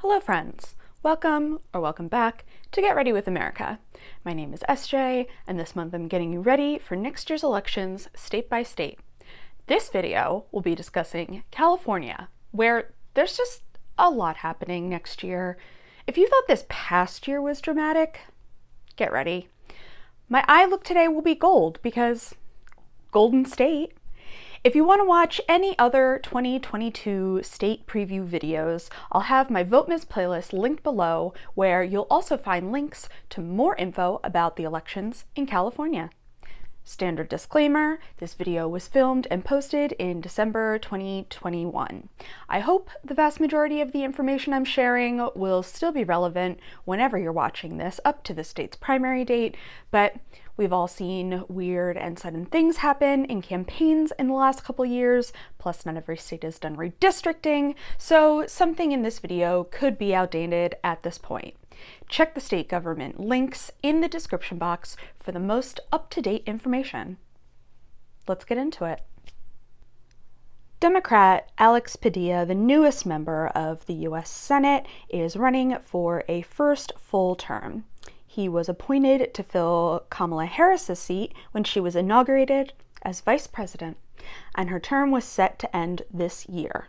Hello friends! Welcome or welcome back to Get Ready with America. My name is SJ, and this month I'm getting you ready for next year's elections state by state. This video will be discussing California, where there's just a lot happening next year. If you thought this past year was dramatic, get ready. My eye look today will be gold because Golden State. If you want to watch any other 2022 state preview videos, I'll have my Votemas playlist linked below, where you'll also find links to more info about the elections in California. Standard disclaimer, this video was filmed and posted in December 2021. I hope the vast majority of the information I'm sharing will still be relevant whenever you're watching this up to the state's primary date, but we've all seen weird and sudden things happen in campaigns in the last couple years, plus not every state has done redistricting, so something in this video could be outdated at this point. Check the state government links in the description box for the most up-to-date information. Let's get into it. Democrat Alex Padilla, the newest member of the U.S. Senate, is running for a first full term. He was appointed to fill Kamala Harris's seat when she was inaugurated as vice president, and her term was set to end this year.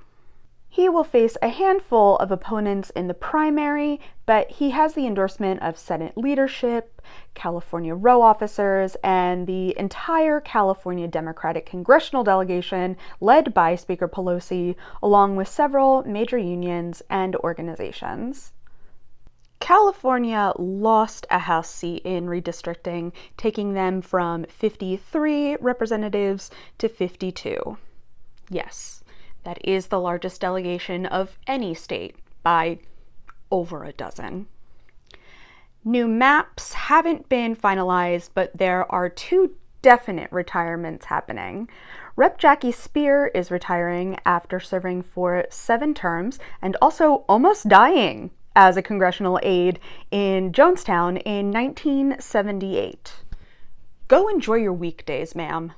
He will face a handful of opponents in the primary, but he has the endorsement of Senate leadership, California row officers, and the entire California Democratic congressional delegation led by Speaker Pelosi, along with several major unions and organizations. California lost a House seat in redistricting, taking them from 53 representatives to 52. Yes. That is the largest delegation of any state by over a dozen. New maps haven't been finalized, but there are two definite retirements happening. Rep. Jackie Speier is retiring after serving for 7 terms and also almost dying as a congressional aide in Jonestown in 1978. Go enjoy your weekdays, ma'am.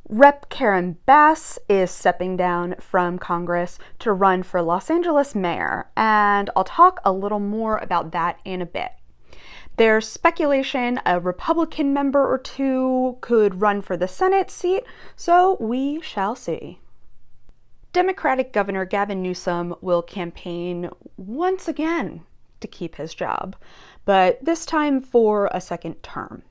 Rep. Karen Bass is stepping down from Congress to run for Los Angeles mayor, and I'll talk a little more about that in a bit. There's speculation a Republican member or two could run for the Senate seat, so we shall see. Democratic Governor Gavin Newsom will campaign once again to keep his job, but this time for a second term.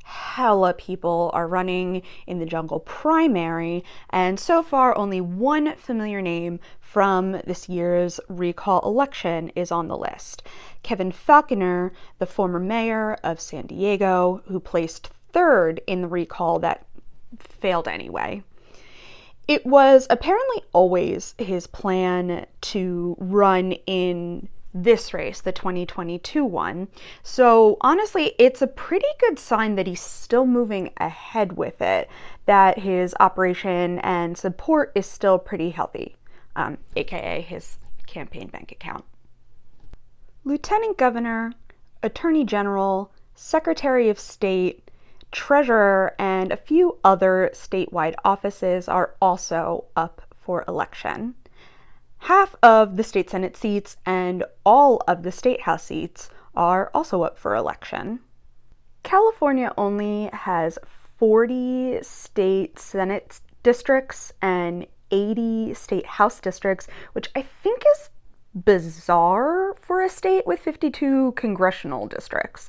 Hella people are running in the jungle primary, and so far only one familiar name from this year's recall election is on the list. Kevin Faulconer, the former mayor of San Diego, who placed 3rd in the recall that failed anyway. It was apparently always his plan to run in this race, the 2022 one. So honestly, it's a pretty good sign that he's still moving ahead with it, that his operation and support is still pretty healthy, aka his campaign bank account. Lieutenant Governor, Attorney General, Secretary of State, Treasurer, and a few other statewide offices are also up for election. Half of the state Senate seats and all of the state House seats are also up for election. California only has 40 state Senate districts and 80 state House districts, which I think is bizarre for a state with 52 congressional districts.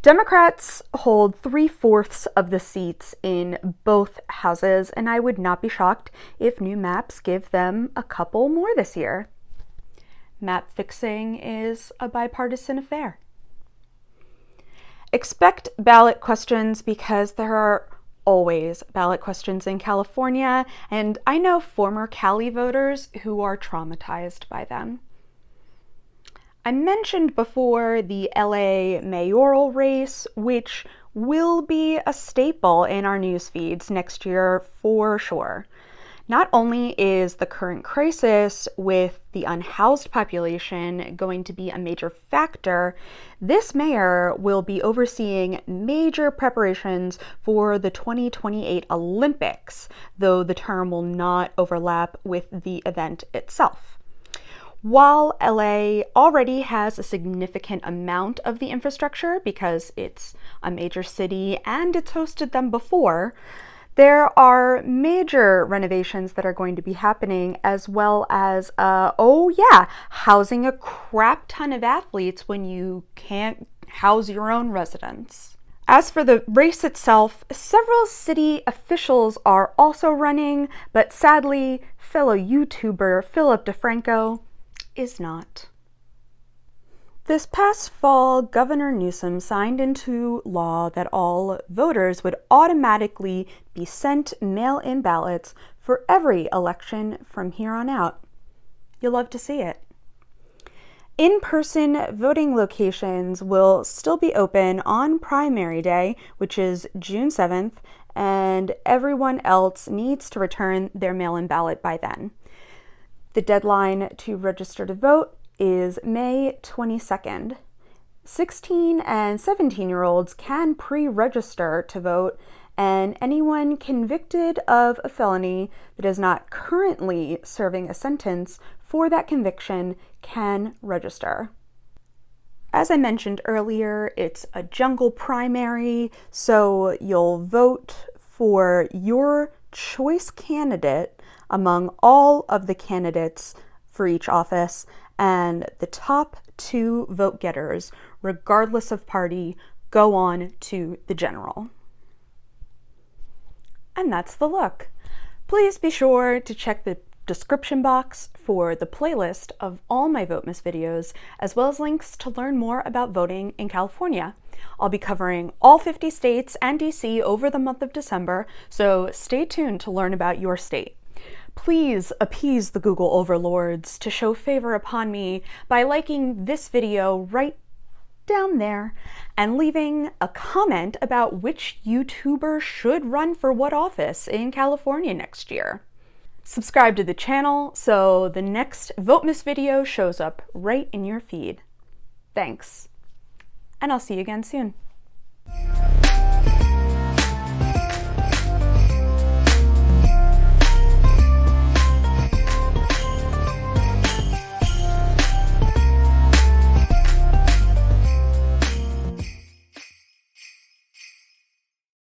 Democrats hold 3/4 of the seats in both houses, and I would not be shocked if new maps give them a couple more this year. Map fixing is a bipartisan affair. Expect ballot questions because there are always ballot questions in California, and I know former Cali voters who are traumatized by them. I mentioned before the LA mayoral race, which will be a staple in our news feeds next year for sure. Not only is the current crisis with the unhoused population going to be a major factor, this mayor will be overseeing major preparations for the 2028 Olympics, though the term will not overlap with the event itself. While LA already has a significant amount of the infrastructure because it's a major city and it's hosted them before, there are major renovations that are going to be happening, as well as, housing a crap ton of athletes when you can't house your own residents. As for the race itself, several city officials are also running, but sadly, fellow YouTuber Philip DeFranco is not. This past fall, Governor Newsom signed into law that all voters would automatically be sent mail-in ballots for every election from here on out. You'll love to see it. In-person voting locations will still be open on primary day, which is June 7th, and everyone else needs to return their mail-in ballot by then. The deadline to register to vote is May 22nd. 16 and 17-year-olds can pre-register to vote, and anyone convicted of a felony that is not currently serving a sentence for that conviction can register. As I mentioned earlier, it's a jungle primary, so you'll vote for your choice candidate among all of the candidates for each office, and the top 2 vote getters, regardless of party, go on to the general. And that's the look. Please be sure to check the description box for the playlist of all my Votemas videos, as well as links to learn more about voting in California. I'll be covering all 50 states and DC over the month of December, so stay tuned to learn about your state. Please appease the Google overlords to show favor upon me by liking this video right down there and leaving a comment about which YouTuber should run for what office in California next year. Subscribe to the channel so the next Votemas video shows up right in your feed. Thanks, and I'll see you again soon.